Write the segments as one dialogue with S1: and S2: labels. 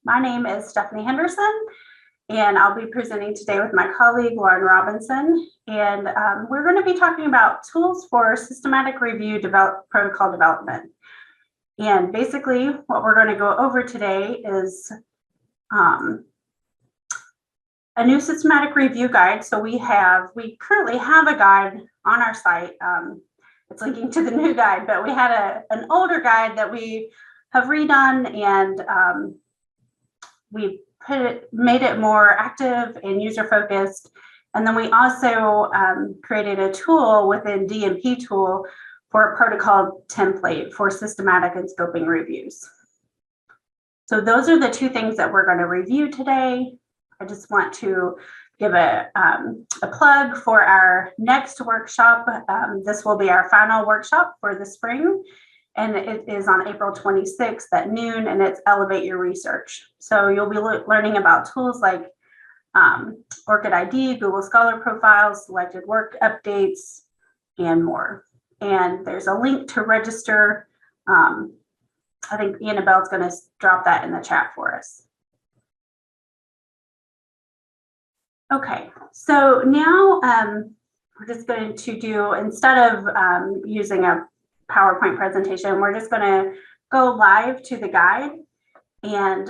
S1: My name is Stephanie Henderson, and I'll be presenting today with my colleague, Lauren Robinson. And we're going to be talking about tools for systematic review protocol development. And basically, what we're going to go over today is a new systematic review guide. So we currently have a guide on our site. It's linking to the new guide, but we had an older guide that we have redone, and we made it more active and user-focused. And then we also created a tool within DMP tool for a protocol template for systematic and scoping reviews. So those are the two things that we're going to review today. I just want to give a plug for our next workshop. This will be our final workshop for the spring, and it is on April 26th at noon, and it's Elevate Your Research. So you'll be learning about tools like ORCID ID, Google Scholar Profiles, selected work updates, and more. And there's a link to register. I think Annabelle's going to drop that in the chat for us. Okay, so now we're just going to do, instead of using a PowerPoint presentation, we're just going to go live to the guide, and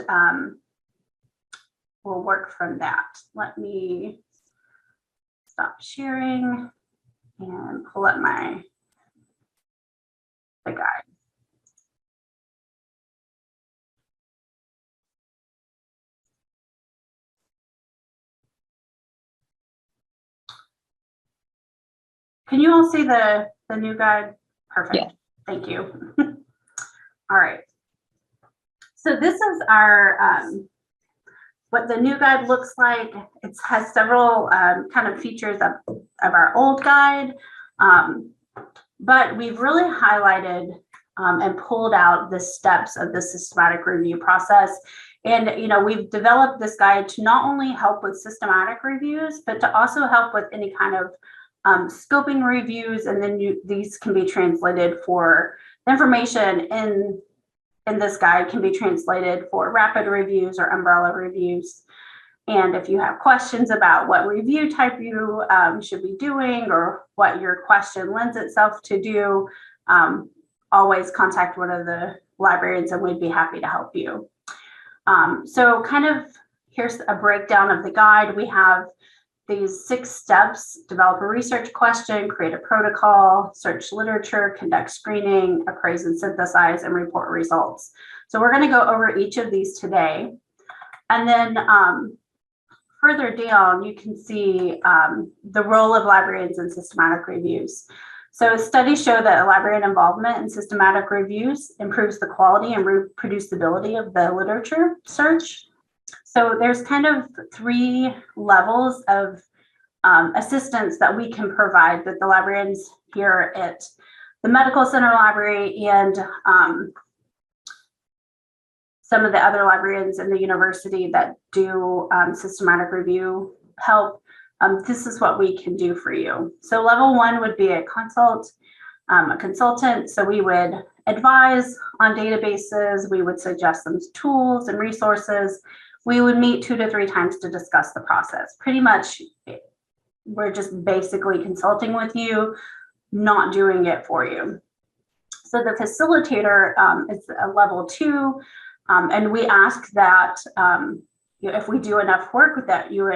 S1: we'll work from that. Let me stop sharing and pull up the guide. Can you all see the new guide? Perfect. Yeah. Thank you. All right. So this is our what the new guide looks like. It has several kind of features of our old guide, but we've really highlighted and pulled out the steps of the systematic review process. And we've developed this guide to not only help with systematic reviews, but to also help with any kind of scoping reviews, and then these can be translated for the information in this guide can be translated for rapid reviews or umbrella reviews. And if you have questions about what review type you should be doing or what your question lends itself to do, always contact one of the librarians and we'd be happy to help you. So kind of here's a breakdown of the guide. We have these 6 steps: develop a research question, create a protocol, search literature, conduct screening, appraise and synthesize, and report results. So we're going to go over each of these today. And then further down, you can see the role of librarians in systematic reviews. So studies show that librarian involvement in systematic reviews improves the quality and reproducibility of the literature search. So there's kind of 3 levels of assistance that we can provide that the librarians here at the Medical Center Library and some of the other librarians in the university that do systematic review help. This is what we can do for you. So level 1 would be a consultant. So we would advise on databases. We would suggest some tools and resources. We would meet 2 to 3 times to discuss the process. Pretty much, we're just basically consulting with you, not doing it for you. So the facilitator is a level 2, and we ask that if we do enough work that you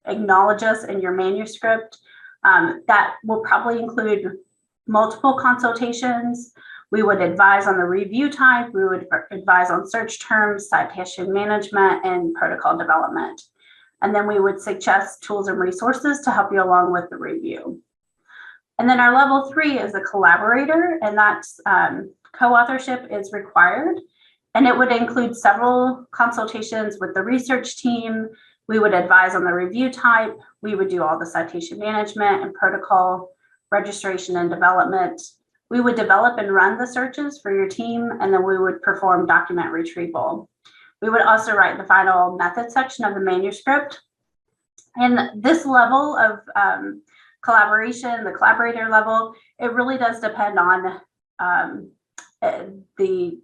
S1: acknowledge us in your manuscript. That will probably include multiple consultations. We would advise on the review type, we would advise on search terms, citation management, and protocol development. And then we would suggest tools and resources to help you along with the review. And then our level 3 is a collaborator, and that's co-authorship is required. And it would include several consultations with the research team. We would advise on the review type. We would do all the citation management and protocol registration and development. We would develop and run the searches for your team, and then we would perform document retrieval. We would also write the final method section of the manuscript. And this level of collaboration, the collaborator level, it really does depend on the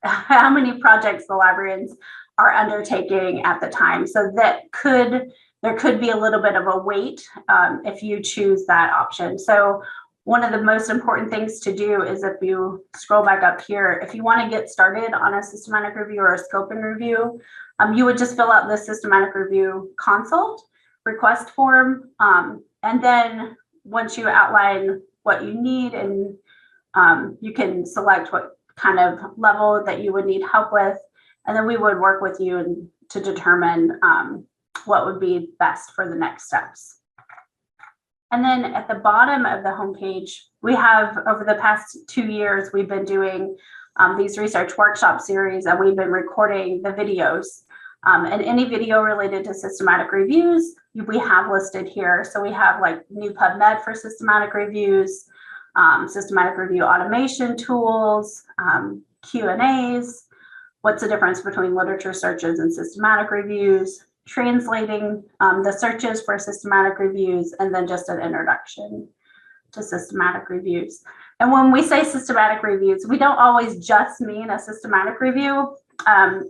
S1: how many projects the librarians are undertaking at the time. So there could be a little bit of a wait if you choose that option. So one of the most important things to do is, if you scroll back up here, if you want to get started on a systematic review or a scoping review, you would just fill out the systematic review consult request form. And then once you outline what you need, and you can select what kind of level that you would need help with, and then we would work with you to determine what would be best for the next steps. And then at the bottom of the homepage, we have, over the past 2 years, we've been doing these research workshop series, and we've been recording the videos. And any video related to systematic reviews, we have listed here. So we have like new PubMed for systematic reviews, systematic review automation tools, Q&As, what's the difference between literature searches and systematic reviews, translating the searches for systematic reviews, and then just an introduction to systematic reviews. And when we say systematic reviews, we don't always just mean a systematic review.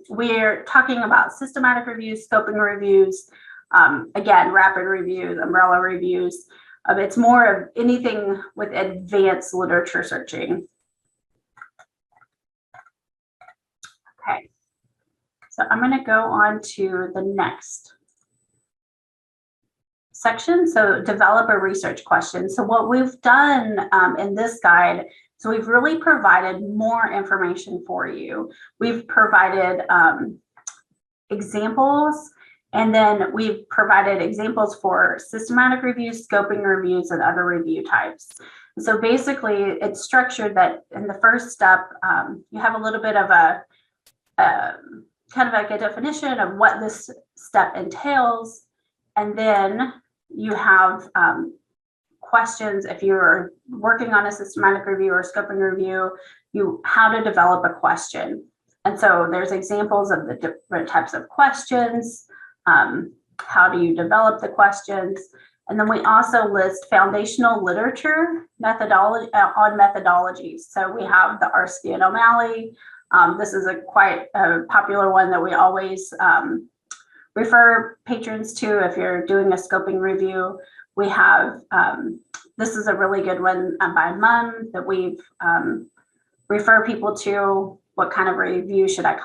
S1: We're talking about systematic reviews, scoping reviews, again, rapid reviews, umbrella reviews. It's more of anything with advanced literature searching. Okay, so I'm going to go on to the next section. So develop a research question. So what we've done in this guide, so we've really provided more information for you. We've provided examples, and then we've provided examples for systematic reviews, scoping reviews, and other review types. So basically, it's structured that in the first step, you have a little bit of a kind of like a definition of what this step entails, and then you have questions. If you're working on a systematic review or scoping review, how to develop a question. And so there's examples of the different types of questions. How do you develop the questions? And then we also list foundational literature methodology on methodologies. So we have the Arsky and O'Malley. This is quite a popular one that we always refer patrons to if you're doing a scoping review. We have, this is a really good one by MUM that we've refer people to. What kind of review should I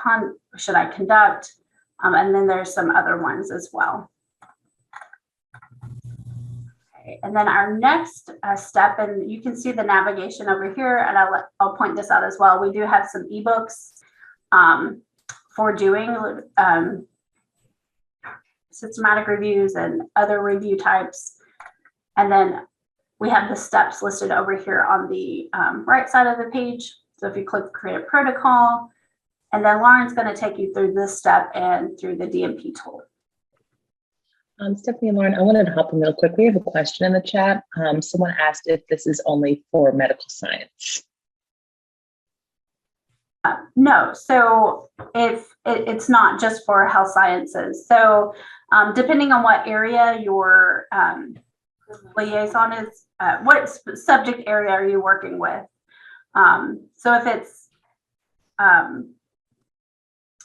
S1: conduct? And then there's some other ones as well. Okay, and then our next step, and you can see the navigation over here, and I'll point this out as well. We do have some ebooks for doing systematic reviews and other review types. And then we have the steps listed over here on the right side of the page. So if you click create a protocol, and then Lauren's going to take you through this step and through the DMP tool.
S2: Stephanie and Lauren, I wanted to hop in real quick. We have a question in the chat. Someone asked if this is only for medical science.
S1: No, so it's not just for health sciences. So depending on what area your liaison is, what subject area are you working with? So if it's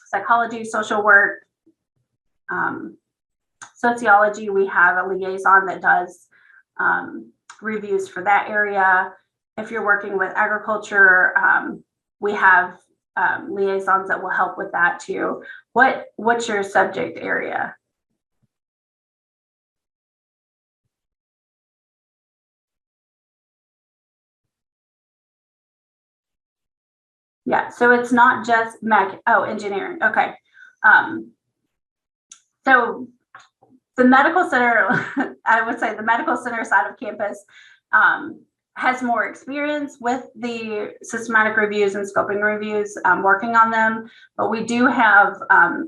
S1: psychology, social work, sociology, we have a liaison that does reviews for that area. If you're working with agriculture, we have liaisons that will help with that too. What's your subject area? Yeah, so it's not just engineering. Okay. So the medical center, I would say the medical center side of campus has more experience with the systematic reviews and scoping reviews, working on them, but we do have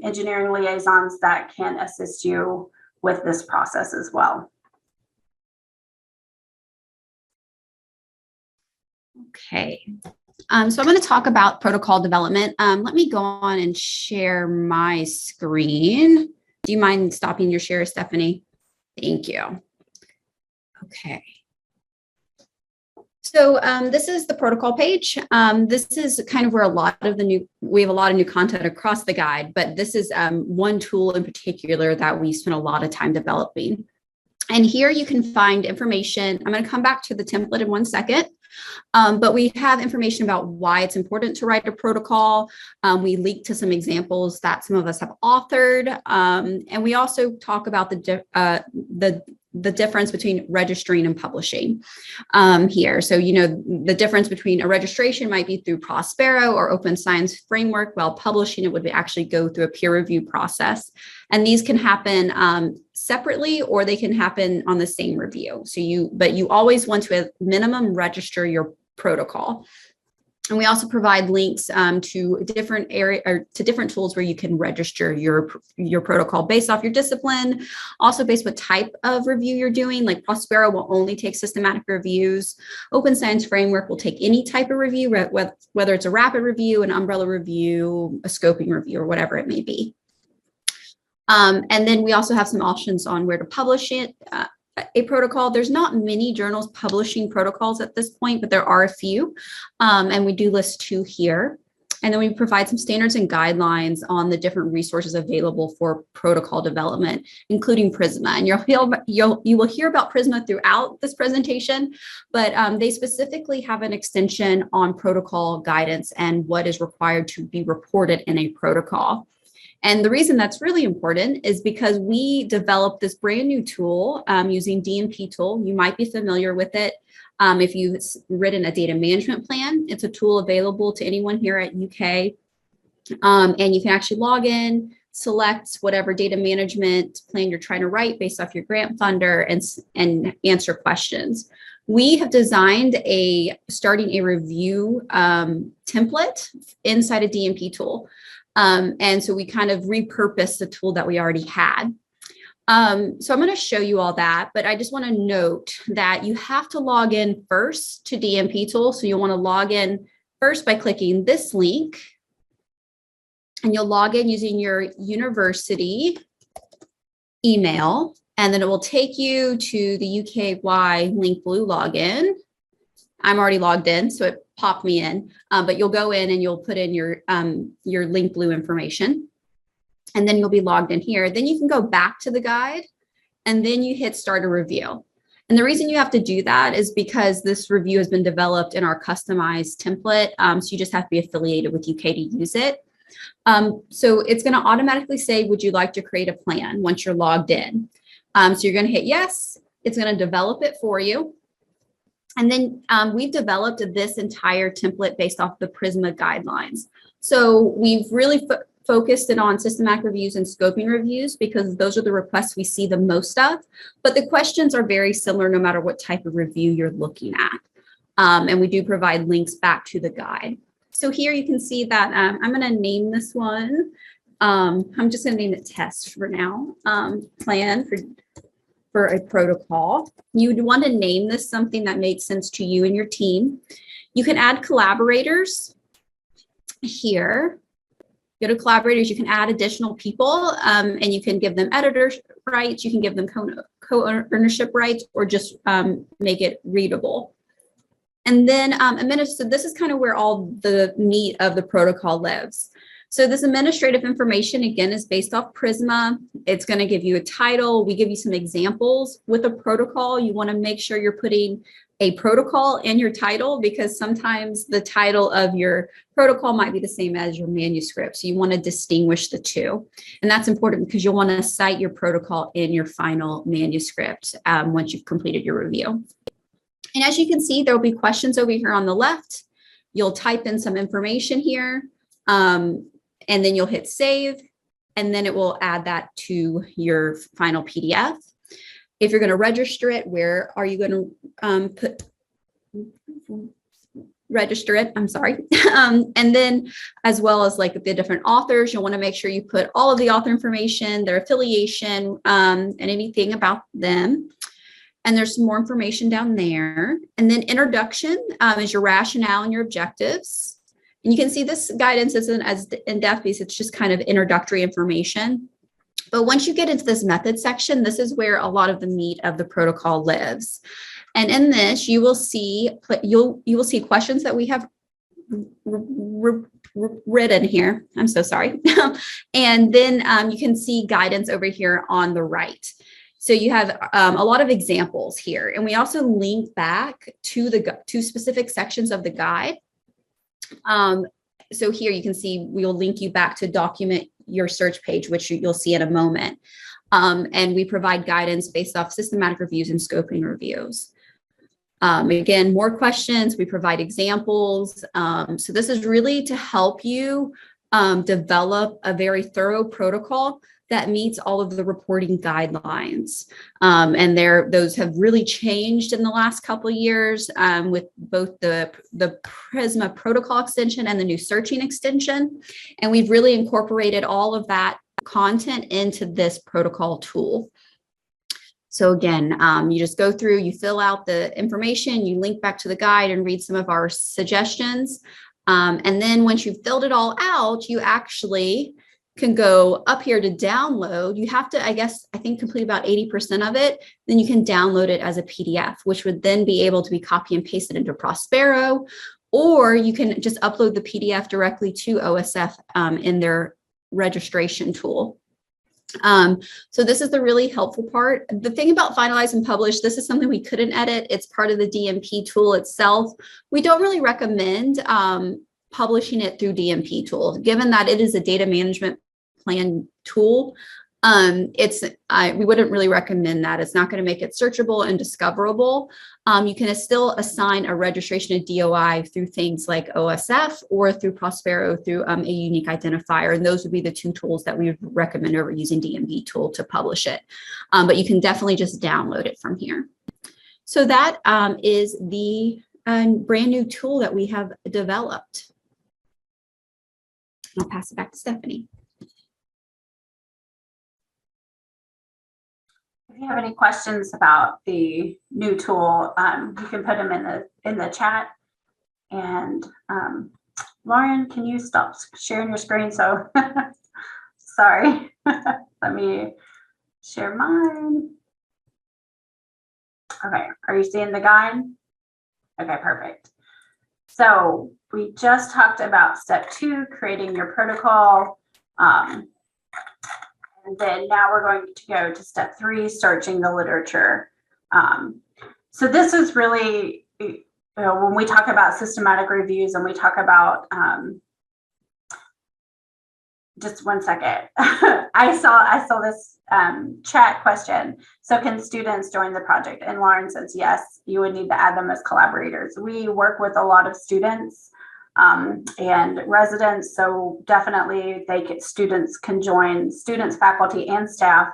S1: engineering liaisons that can assist you with this process as well.
S3: Okay. So I'm going to talk about protocol development. Let me go on and share my screen. Do you mind stopping your share, Stephanie? Thank you. Okay. So this is the protocol page. This is kind of where we have a lot of new content across the guide, but this is one tool in particular that we spent a lot of time developing. And here you can find information. I'm going to come back to the template in one second. But we have information about why it's important to write a protocol. We link to some examples that some of us have authored. And we also talk about the difference between registering and publishing here. So, the difference between a registration might be through Prospero or Open Science Framework, while publishing it would actually go through a peer review process. And these can happen separately, or they can happen on the same review. But you always want to at minimum register your protocol. And we also provide links to different tools where you can register your protocol based off your discipline, also based what type of review you're doing. Like Prospero will only take systematic reviews. Open Science Framework will take any type of review, whether it's a rapid review, an umbrella review, a scoping review, or whatever it may be. And then we also have some options on where to publish it. A protocol. There's not many journals publishing protocols at this point, but there are a few, and we do list 2 here. And then we provide some standards and guidelines on the different resources available for protocol development, including Prisma. And you will hear about Prisma throughout this presentation, but they specifically have an extension on protocol guidance and what is required to be reported in a protocol. And the reason that's really important is because we developed this brand new tool using DMP tool. You might be familiar with it if you've written a data management plan. It's a tool available to anyone here at UK. And you can actually log in, select whatever data management plan you're trying to write based off your grant funder, and answer questions. We have designed starting a review template inside a DMP tool. And so we kind of repurposed the tool that we already had. So I'm going to show you all that, but I just want to note that you have to log in first to DMP tool. So you'll want to log in first by clicking this link, and you'll log in using your university email, and then it will take you to the UKY Link Blue login. I'm already logged in, so it popped me in, but you'll go in and you'll put in your Link Blue information, and then you'll be logged in here. Then you can go back to the guide, and then you hit start a review. And the reason you have to do that is because this review has been developed in our customized template, so you just have to be affiliated with UK to use it. So it's going to automatically say, would you like to create a plan once you're logged in? So you're going to hit yes. It's going to develop it for you. And then we've developed this entire template based off the Prisma guidelines. So we've really focused it on systematic reviews and scoping reviews because those are the requests we see the most of. But the questions are very similar no matter what type of review you're looking at. And we do provide links back to the guide. So here you can see that I'm going to name this one. I'm just going to name it test for now. Plan for a protocol. You'd want to name this something that makes sense to you and your team. You can add collaborators here. Go to collaborators, you can add additional people, and you can give them editor rights, you can give them co-ownership rights, or just make it readable. And then so this is kind of where all the meat of the protocol lives. So this administrative information, again, is based off Prisma. It's going to give you a title. We give you some examples with a protocol. You want to make sure you're putting a protocol in your title because sometimes the title of your protocol might be the same as your manuscript. So you want to distinguish the two. And that's important because you'll want to cite your protocol in your final manuscript once you've completed your review. And as you can see, there will be questions over here on the left. You'll type in some information here. And then you'll hit save, and then it will add that to your final PDF. If you're going to register it, where are you going to register it? I'm sorry. And then as well as like the different authors, you'll want to make sure you put all of the author information, their affiliation, and anything about them. And there's some more information down there. And then introduction is your rationale and your objectives. And you can see this guidance isn't as in-depth because it's just kind of introductory information. But once you get into this method section, this is where a lot of the meat of the protocol lives. And in this, you will see questions that we have written here. I'm so sorry. And then you can see guidance over here on the right. So you have a lot of examples here, and we also link back to to specific sections of the guide. So here you can see we'll link you back to document your search page, which you'll see in a moment. And we provide guidance based off systematic reviews and scoping reviews. Again, more questions, we provide examples. So this is really to help you develop a very thorough protocol that meets all of the reporting guidelines. And those have really changed in the last couple of years with both the Prisma protocol extension and the new searching extension. And we've really incorporated all of that content into this protocol tool. So again, you just go through, you fill out the information, you link back to the guide and read some of our suggestions. And then once you've filled it all out, you actually can go up here to download. You have to, I think complete about 80% of it. Then you can download it as a PDF, which would then be able to be copy and pasted into Prospero, or you can just upload the PDF directly to OSF in their registration tool. So this is the really helpful part. The thing about finalize and publish, this is something we couldn't edit. It's part of the DMP tool itself. We don't really recommend publishing it through DMP tool, given that it is a data management plan tool. We wouldn't really recommend that. It's not going to make it searchable and discoverable. You can still assign a registration to DOI through things like OSF or through Prospero through a unique identifier. And those would be the two tools that we would recommend over using DMP tool to publish it. But you can definitely just download it from here. So that is the brand new tool that we have developed. I'll pass it back to Stephanie.
S1: If you have any questions about the new tool, you can put them in the chat. And Lauren, can you stop sharing your screen? So sorry. Let me share mine. Okay, are you seeing the guide? Okay, perfect. So we just talked about step 2, creating your protocol. And then now we're going to go to step 3, searching the literature. So this is really, when we talk about systematic reviews and we talk about, just one second. I saw this chat question. So can students join the project? And Lauren says, yes, you would need to add them as collaborators. We work with a lot of students and residents, so definitely students can join. Students, faculty, and staff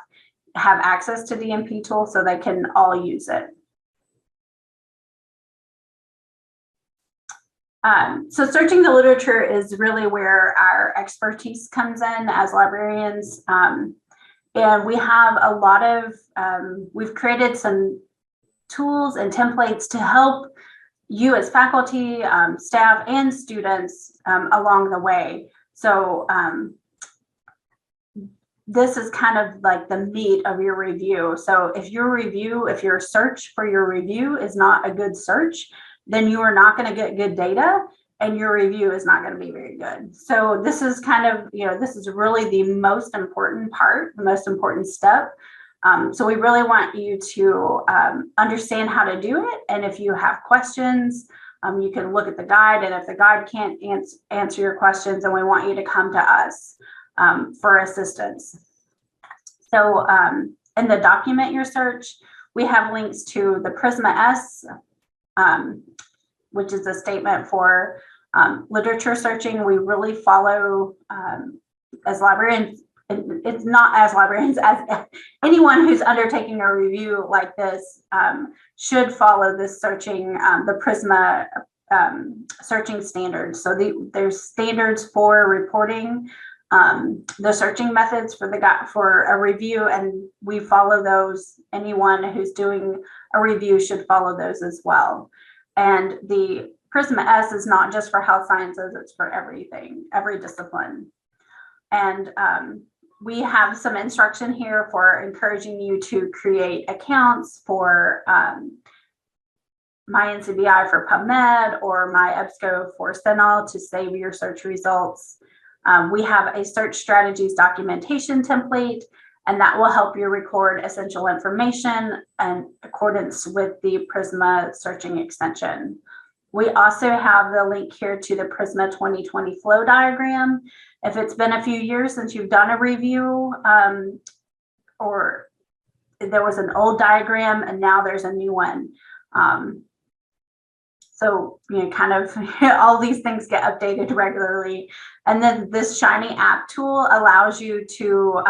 S1: have access to the DMP tool, so they can all use it. So searching the literature is really where our expertise comes in as librarians. And we have a lot of, we've created some tools and templates to help you as faculty, staff, and students along the way. So this is kind of like the meat of your review. So if your search for your review is not a good search, then you are not going to get good data and your review is not going to be very good. So this is kind of, this is really the most important part, the most important step. So we really want you to understand how to do it. And if you have questions, you can look at the guide. And if the guide can't answer your questions, then we want you to come to us for assistance. So in the document your search, we have links to the Prisma S, which is a statement for literature searching. We really follow as librarians, it's not as librarians, as anyone who's undertaking a review like this should follow this searching, the Prisma searching standards. So there's standards for reporting the searching methods for a review, and we follow those. Anyone who's doing a review should follow those as well. And the Prisma S is not just for health sciences, it's for everything, every discipline. And we have some instruction here for encouraging you to create accounts for my NCBI for PubMed or my EBSCO for CINAHL to save your search results. We have a search strategies documentation template, and that will help you record essential information in accordance with the Prisma searching extension. We also have the link here to the Prisma 2020 flow diagram. If it's been a few years since you've done a review, or there was an old diagram and now there's a new one. So, kind of all these things get updated regularly. And then this Shiny app tool allows you to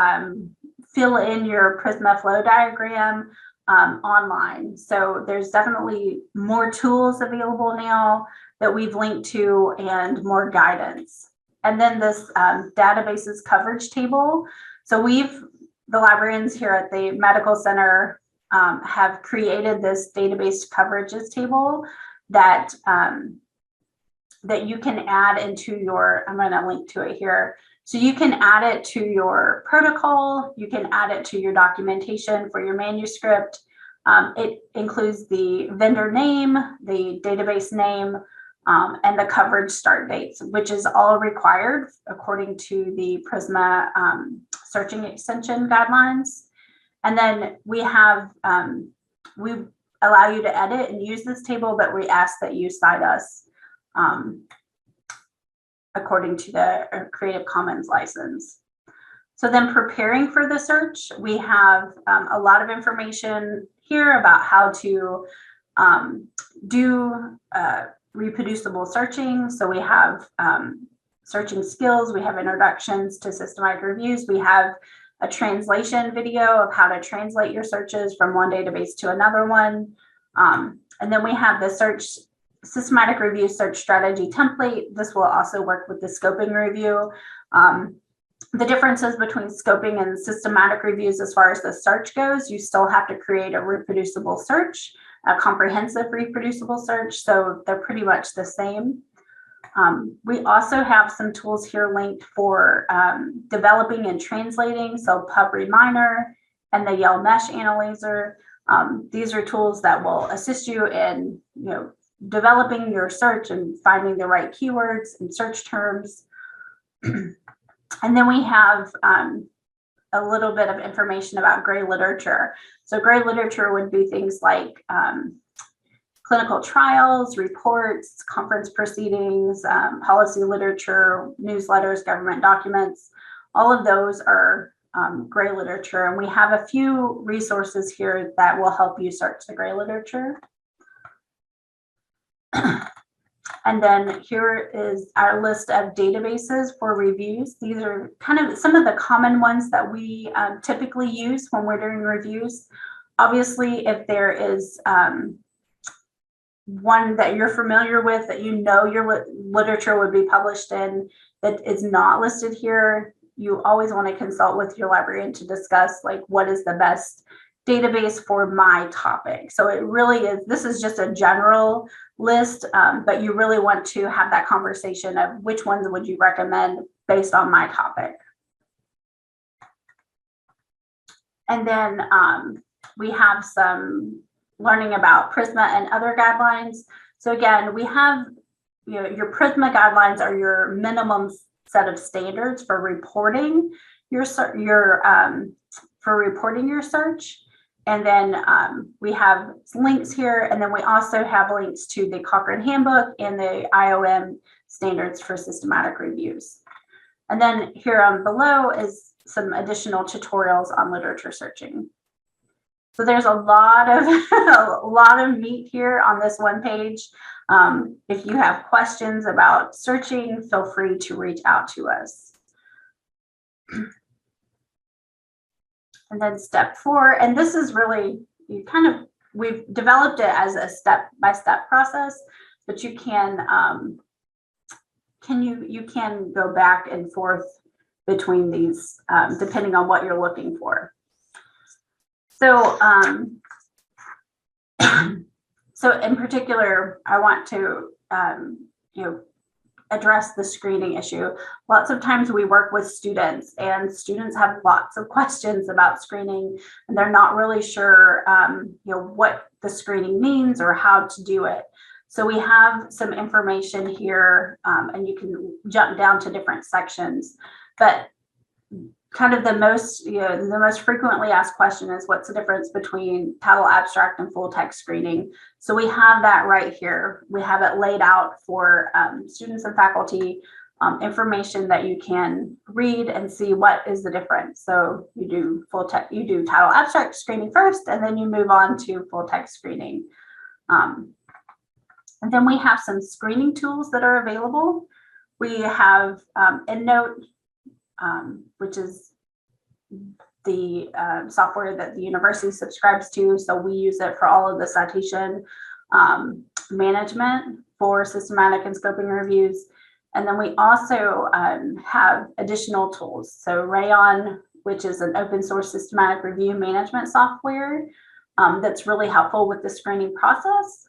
S1: fill in your Prisma flow diagram online. So there's definitely more tools available now that we've linked to and more guidance. And then this databases coverage table. So the librarians here at the medical center have created this database coverages table that that you can add into your, I'm going to link to it here. So you can add it to your protocol, you can add it to your documentation for your manuscript. It includes the vendor name, the database name, and the coverage start dates, which is all required according to the Prisma searching extension guidelines. And then we have, we allow you to edit and use this table, but we ask that you cite us according to the Creative Commons license. So then preparing for the search, we have a lot of information here about how to do reproducible searching. So we have searching skills, we have introductions to systematic reviews, we have a translation video of how to translate your searches from one database to another one. And then we have the systematic review search strategy template. This will also work with the scoping review. The differences between scoping and systematic reviews as far as the search goes, you still have to create a reproducible search, a comprehensive reproducible search. So they're pretty much the same. We also have some tools here linked for developing and translating. So Pub Reminder and the Yell Mesh Analyzer. These are tools that will assist you in, developing your search and finding the right keywords and search terms. And then we have a little bit of information about gray literature. So gray literature would be things like clinical trials, reports, conference proceedings, policy literature, newsletters, government documents. All of those are gray literature. And we have a few resources here that will help you search the gray literature. And then here is our list of databases for reviews. These are kind of some of the common ones that we typically use when we're doing reviews. Obviously, if there is one that you're familiar with, that your literature would be published in, that is not listed here, you always want to consult with your librarian to discuss what is the best database for my topic. So it really is, this is just a general list, but you really want to have that conversation of which ones would you recommend based on my topic. And then we have some learning about Prisma and other guidelines. So again, we have, your Prisma guidelines are your minimum set of standards for reporting your search. And then we have links here, and then we also have links to the Cochrane Handbook and the IOM standards for systematic reviews. And then here on below is some additional tutorials on literature searching. So there's a lot of meat here on this one page. If you have questions about searching, feel free to reach out to us. And then step 4, and this is really, we've developed it as a step-by-step process, but you can go back and forth between these depending on what you're looking for. So, so in particular, I want to address the screening issue. Lots of times we work with students, and students have lots of questions about screening, and they're not really sure what the screening means or how to do it. So we have some information here, and you can jump down to different sections, but kind of the most frequently asked question is, what's the difference between title abstract and full text screening? So we have that right here. We have it laid out for students and faculty, information that you can read and see what is the difference. So you do title abstract screening first, and then you move on to full text screening. And then we have some screening tools that are available. We have EndNote, which is the software that the university subscribes to. So we use it for all of the citation management for systematic and scoping reviews. And then we also have additional tools. So Rayon, which is an open source systematic review management software that's really helpful with the screening process.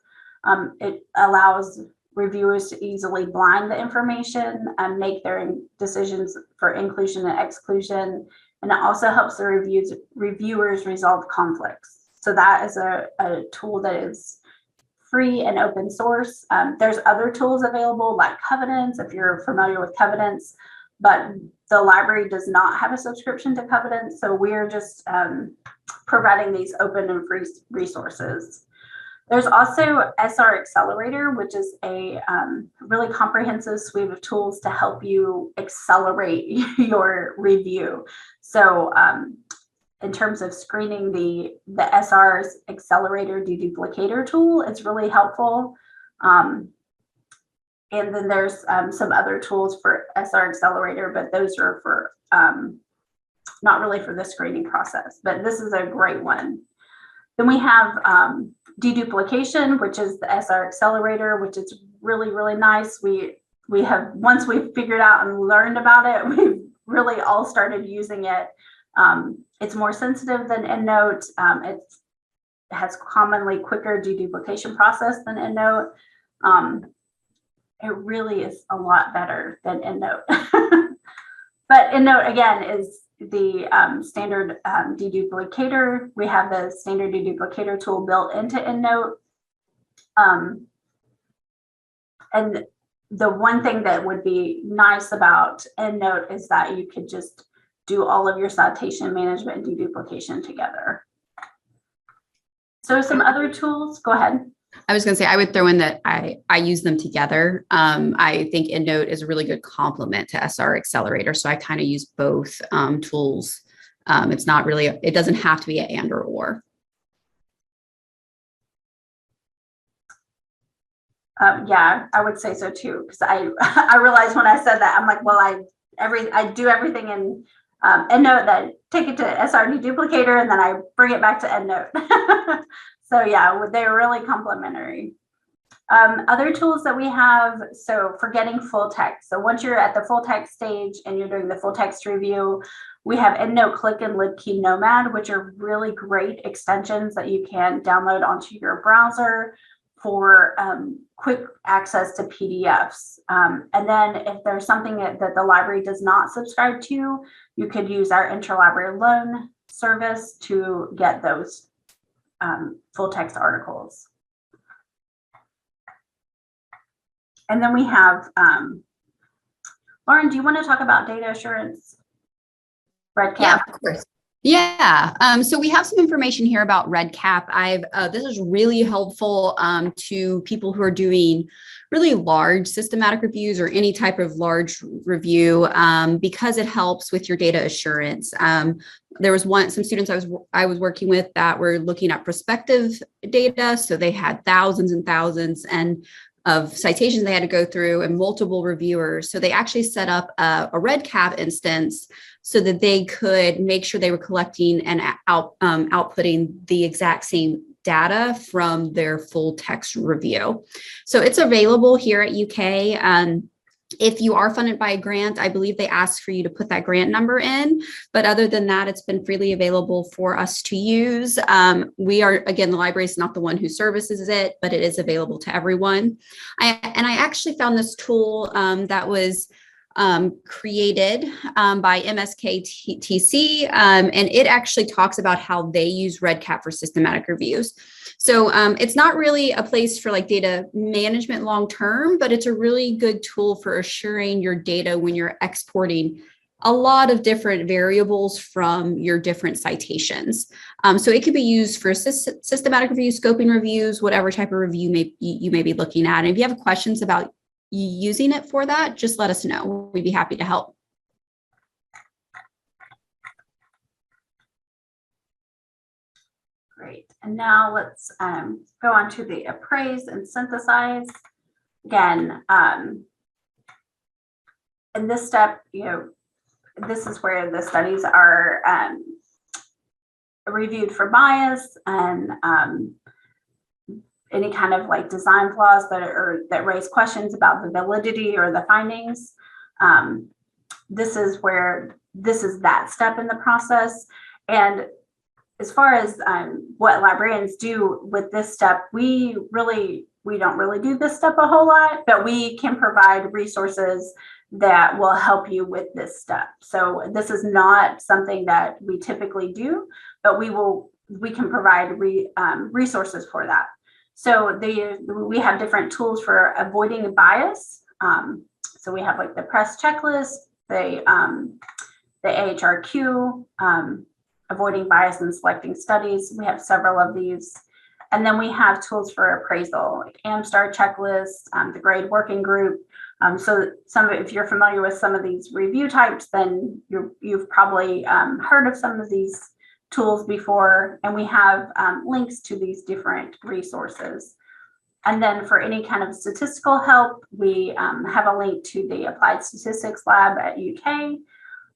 S1: It allows reviewers to easily blind the information and make their decisions for inclusion and exclusion. And it also helps the reviewers resolve conflicts. So that is a tool that is free and open source. There's other tools available like Covenants, if you're familiar with Covenants, but the library does not have a subscription to Covenants. So we're just providing these open and free resources. There's also SR Accelerator, which is a really comprehensive suite of tools to help you accelerate your review. So in terms of screening, the SR's Accelerator Deduplicator tool, it's really helpful. And then there's some other tools for SR Accelerator, but those are for not really for the screening process, but this is a great one. Then we have deduplication, which is the SR Accelerator, which is really, really nice. We have, once we've figured out and learned about it, we've really all started using it. It's more sensitive than EndNote. It has commonly quicker deduplication process than EndNote. It really is a lot better than EndNote. But EndNote, again, is the standard deduplicator. We have the standard deduplicator tool built into EndNote. And the one thing that would be nice about EndNote is that you could just do all of your citation management and deduplication together. So some other tools, go ahead.
S3: I was going to say, I would throw in that I use them together. I think EndNote is a really good complement to SR Accelerator. So I kind of use both tools. It's not really, it doesn't have to be an and or.
S1: Yeah, I would say so too, because I realized when I said that, I'm like, well, I do everything in EndNote, that take it to SR Deduplicator, and then I bring it back to EndNote. So yeah, they're really complementary. Other tools that we have, so for getting full text. So once you're at the full text stage and you're doing the full text review, we have EndNote Click and LibKey Nomad, which are really great extensions that you can download onto your browser for quick access to PDFs. And then if there's something that the library does not subscribe to, you could use our interlibrary loan service to get those full text articles. And then we have, Lauren, do you want to talk about data assurance? REDCap?
S3: Yeah, of course. Yeah. So we have some information here about REDCap. This is really helpful to people who are doing really large systematic reviews or any type of large review because it helps with your data assurance. There was some students I was working with that were looking at prospective data. So they had thousands and thousands of citations they had to go through and multiple reviewers. So they actually set up a REDCap instance so that they could make sure they were collecting and outputting the exact same data from their full text review. So it's available here at UK. If you are funded by a grant, I believe they ask for you to put that grant number in. But other than that, it's been freely available for us to use. We are, again, the library is not the one who services it, but it is available to everyone. I actually found this tool that was created by MSKTC, and it actually talks about how they use REDCap for systematic reviews. So it's not really a place for like data management long term, but it's a really good tool for assuring your data when you're exporting a lot of different variables from your different citations. So it could be used for systematic reviews, scoping reviews, whatever type of review you may be looking at. And if you have questions about using it for that, just let us know. We'd be happy to help.
S1: Great. And now let's go on to the appraise and synthesize. Again, in this step, this is where the studies are reviewed for bias and any kind of like design flaws that raise questions about the validity or the findings. This is that step in the process. And as far as what librarians do with this step, we don't really do this step a whole lot, but we can provide resources that will help you with this step. So this is not something that we typically do, but we can provide resources for that. So we have different tools for avoiding bias. So we have like the press checklist, the AHRQ, avoiding bias in selecting studies. We have several of these. And then we have tools for appraisal, like AmStar checklist, the grade working group. So if you're familiar with some of these review types, then you've probably heard of some of these tools before, and we have links to these different resources. And then for any kind of statistical help, we have a link to the Applied Statistics Lab at UK.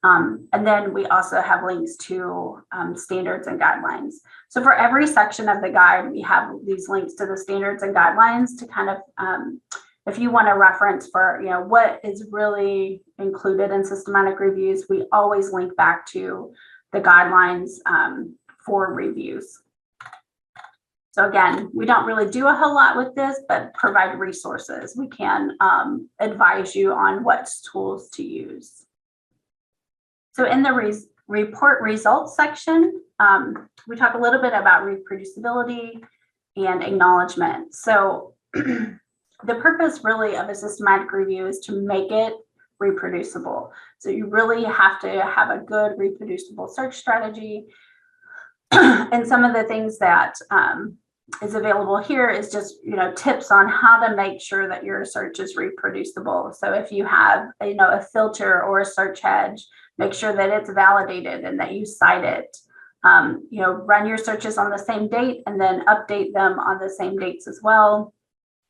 S1: And then we also have links to standards and guidelines. So for every section of the guide, we have these links to the standards and guidelines to kind of, if you want to reference for, what is really included in systematic reviews, we always link back to the guidelines for reviews. So again, we don't really do a whole lot with this, but provide resources. We can advise you on what tools to use. So in the report results section, we talk a little bit about reproducibility and acknowledgement. So the purpose really of a systematic review is to make it reproducible. So you really have to have a good reproducible search strategy. And some of the things that is available here is just, tips on how to make sure that your search is reproducible. So if you have, a filter or a search hedge, make sure that it's validated and that you cite it. Run your searches on the same date and then update them on the same dates as well.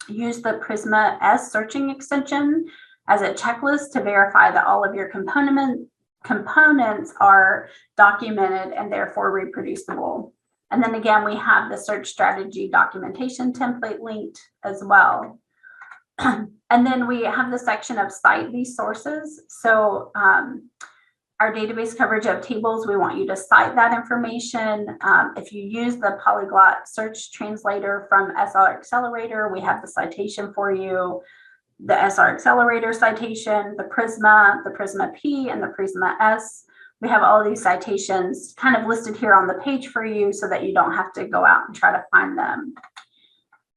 S1: Use the Prisma S searching extension as a checklist to verify that all of your components are documented and therefore reproducible. And then again, we have the search strategy documentation template linked as well. And then we have the section of cite these sources. So our database coverage of tables, we want you to cite that information. If you use the polyglot search translator from SR Accelerator, we have the citation for you, the SR Accelerator citation, the Prisma P, and the Prisma S. We have all these citations kind of listed here on the page for you so that you don't have to go out and try to find them.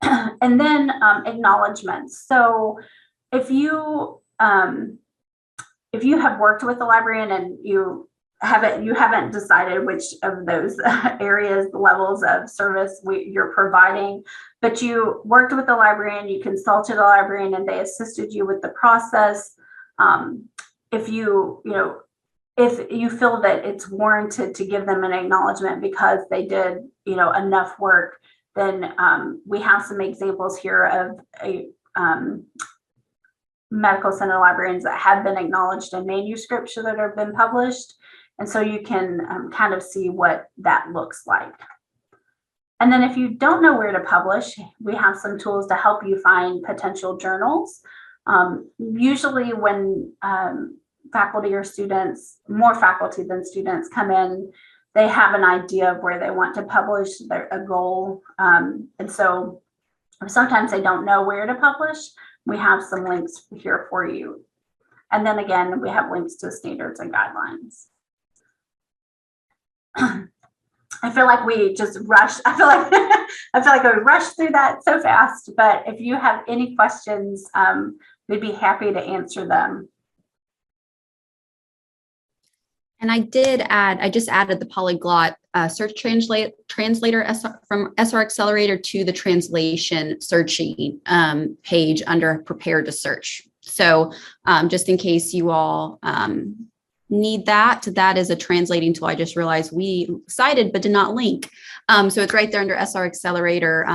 S1: And then acknowledgements. So if you have worked with the librarian and you haven't decided which of those areas, levels of service you're providing, but you worked with the librarian, you consulted a librarian, and they assisted you with the process. If you feel that it's warranted to give them an acknowledgement because they did, enough work, then we have some examples here of medical center librarians that have been acknowledged in manuscripts that have been published. And so you can kind of see what that looks like. And then if you don't know where to publish, we have some tools to help you find potential journals. Usually when faculty or students, more faculty than students come in, they have an idea of where they want to publish, a goal. And so sometimes they don't know where to publish. We have some links here for you. And then again, we have links to standards and guidelines. I feel like we just rushed. I feel like we rushed through that so fast, but if you have any questions, we'd be happy to answer them.
S3: And I just added the polyglot search translator from SR Accelerator to the translation searching page under prepare to search. So just in case you all need that is a translating tool. I just realized we cited but did not link. So it's right there under SR Accelerator.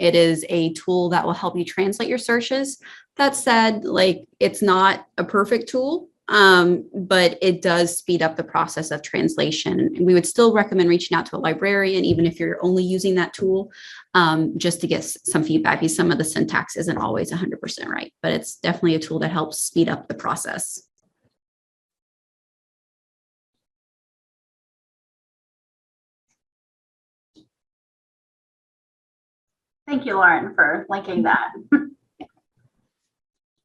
S3: It is a tool that will help you translate your searches. That said, like, it's not a perfect tool, but it does speed up the process of translation. And we would still recommend reaching out to a librarian, even if you're only using that tool, just to get some feedback, because some of the syntax isn't always 100% right, but it's definitely a tool that helps speed up the process.
S1: Thank you, Lauren, for linking that.